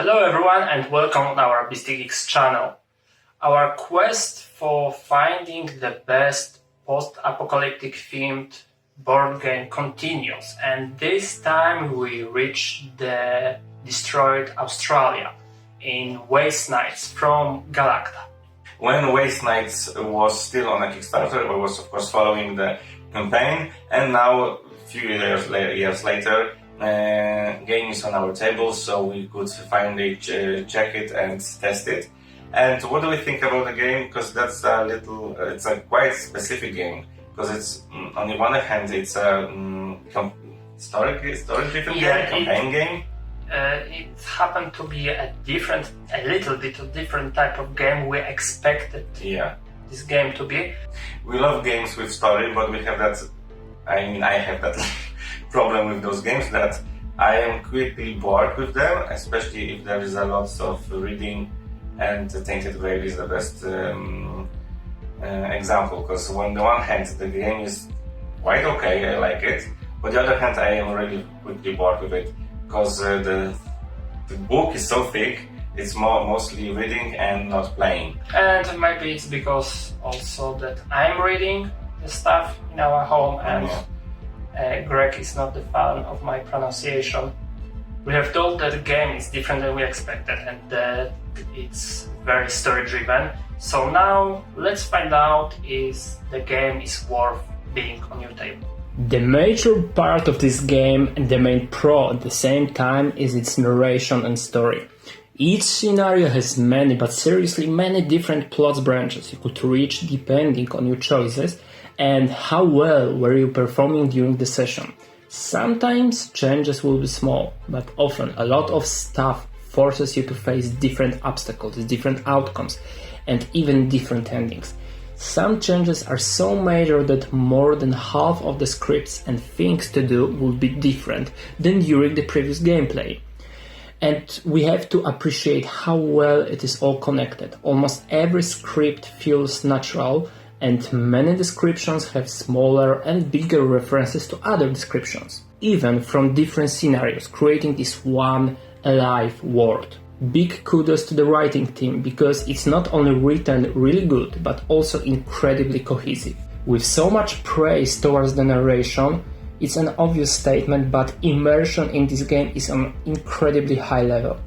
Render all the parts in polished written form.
Hello everyone and welcome on our BSTX channel. Our quest for finding the best post-apocalyptic themed board game continues, and this time we reach the destroyed Australia in Wastelands from Galakta. When Wastelands was still on a Kickstarter, I was of course following the campaign, and now a few years later game is on our table, so we could finally check it and test it. And what do we think about the game? Because that's it's a quite specific game. Because it's on the one hand, it's a story-driven game, campaign game. It happened to be a little bit different type of game we expected this game to be. We love games with story, but we have that. I have that problem with those games that I am quickly bored with them, especially if there is a lot of reading, and Tainted Grail is the best example, because on the one hand the game is quite okay, I like it, but on the other hand I am really quickly bored with it, because the book is so thick, it's mostly reading and not playing. And maybe it's because also that I'm reading the stuff in our home, and Greg is not the fan of my pronunciation. We have told that the game is different than we expected and that it's very story driven. So now let's find out if the game is worth being on your table. The major part of this game and the main pro at the same time is its narration and story. Each scenario has many, but seriously many different plot branches you could reach depending on your choices and how well were you performing during the session. Sometimes changes will be small, but often a lot of stuff forces you to face different obstacles, different outcomes, and even different endings. Some changes are so major that more than half of the scripts and things to do will be different than during the previous gameplay. And we have to appreciate how well it is all connected. Almost every script feels natural, and many descriptions have smaller and bigger references to other descriptions, even from different scenarios, creating this one alive world. Big kudos to the writing team, because it's not only written really good, but also incredibly cohesive. With so much praise towards the narration, it's an obvious statement, but immersion in this game is on incredibly high level.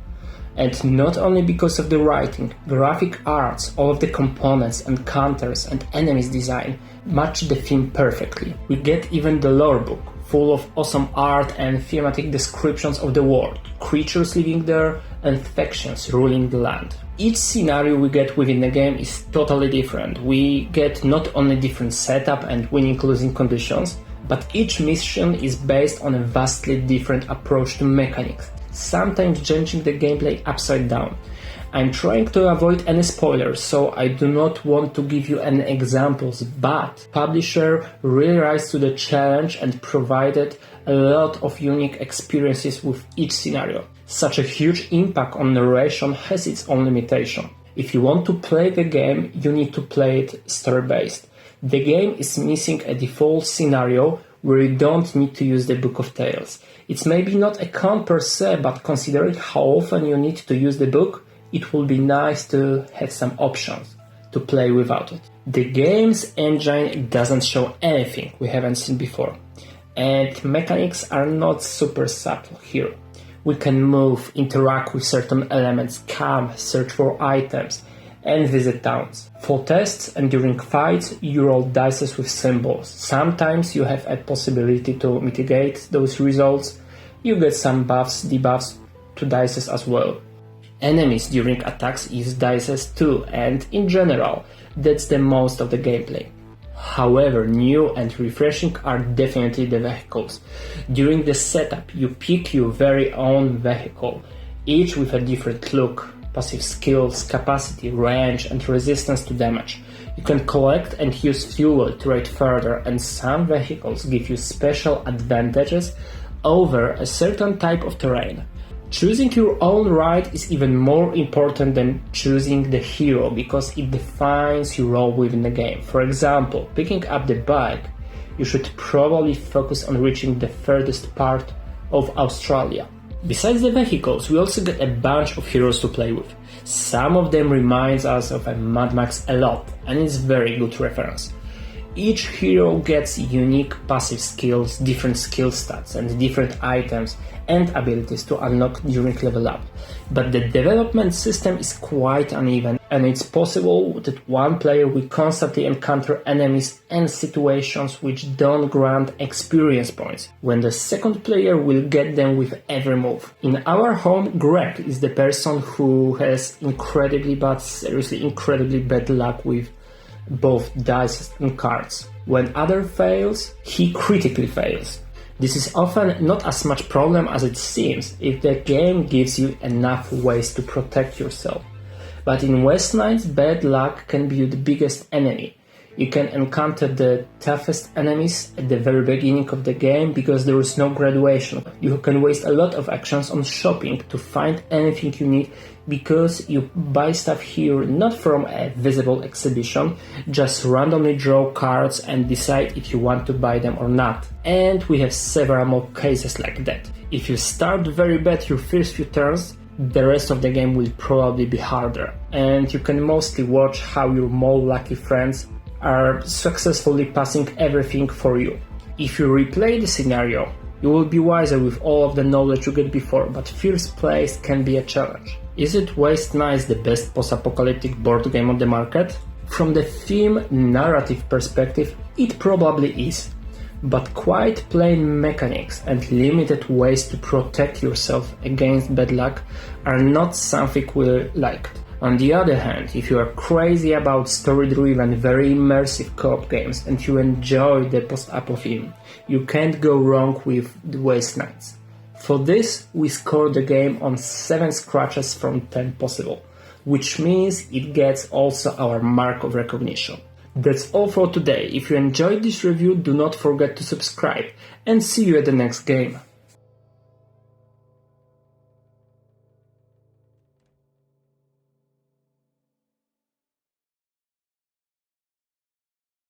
And not only because of the writing, graphic arts, all of the components and counters and enemies design match the theme perfectly. We get even the lore book, full of awesome art and thematic descriptions of the world, creatures living there and factions ruling the land. Each scenario we get within the game is totally different. We get not only different setup and winning-losing conditions, but each mission is based on a vastly different approach to mechanics, sometimes changing the gameplay upside down. I'm trying to avoid any spoilers, so I do not want to give you any examples, but publisher really rise to the challenge and provided a lot of unique experiences with each scenario. Such a huge impact on narration has its own limitation. If you want to play the game, you need to play it story-based. The game is missing a default scenario where you don't need to use the Book of Tales. It's maybe not a con per se, but considering how often you need to use the book, it would be nice to have some options to play without it. The game's engine doesn't show anything we haven't seen before, and mechanics are not super subtle here. We can move, interact with certain elements, camp, search for items, and visit towns. For tests and during fights, you roll dice with symbols. Sometimes you have a possibility to mitigate those results. You get some buffs, debuffs to dice as well. Enemies during attacks use dice too, and in general, that's the most of the gameplay. However, new and refreshing are definitely the vehicles. During the setup, you pick your very own vehicle, each with a different look, passive skills, capacity, range, and resistance to damage. You can collect and use fuel to ride further, and some vehicles give you special advantages over a certain type of terrain. Choosing your own ride is even more important than choosing the hero, because it defines your role within the game. For example, picking up the bike, you should probably focus on reaching the furthest part of Australia. Besides the vehicles, we also get a bunch of heroes to play with. Some of them reminds us of a Mad Max a lot, and it's very good reference. Each hero gets unique passive skills, different skill stats, and different items and abilities to unlock during level up. But the development system is quite uneven, and it's possible that one player will constantly encounter enemies and situations which don't grant experience points, when the second player will get them with every move. In our home, Greg is the person who has incredibly bad luck with both dice and cards. When other fails, he critically fails. This is often not as much problem as it seems if the game gives you enough ways to protect yourself. But in Wastelands, bad luck can be the biggest enemy. You can encounter the toughest enemies at the very beginning of the game because there is no graduation. You can waste a lot of actions on shopping to find anything you need because you buy stuff here not from a visible exhibition, just randomly draw cards and decide if you want to buy them or not. And we have several more cases like that. If you start very bad your first few turns, the rest of the game will probably be harder, and you can mostly watch how your more lucky friends are successfully passing everything for you. If you replay the scenario, you will be wiser with all of the knowledge you get before, but first place can be a challenge. Is it Wastelands the best post-apocalyptic board game on the market? From the theme narrative perspective, it probably is, but quite plain mechanics and limited ways to protect yourself against bad luck are not something we liked. On the other hand, if you are crazy about story-driven, very immersive co-op games and you enjoy the post-apo theme, you can't go wrong with the Wastelands. For this, we scored the game on 7 scratches from 10 possible, which means it gets also our mark of recognition. That's all for today. If you enjoyed this review, do not forget to subscribe, and see you at the next game.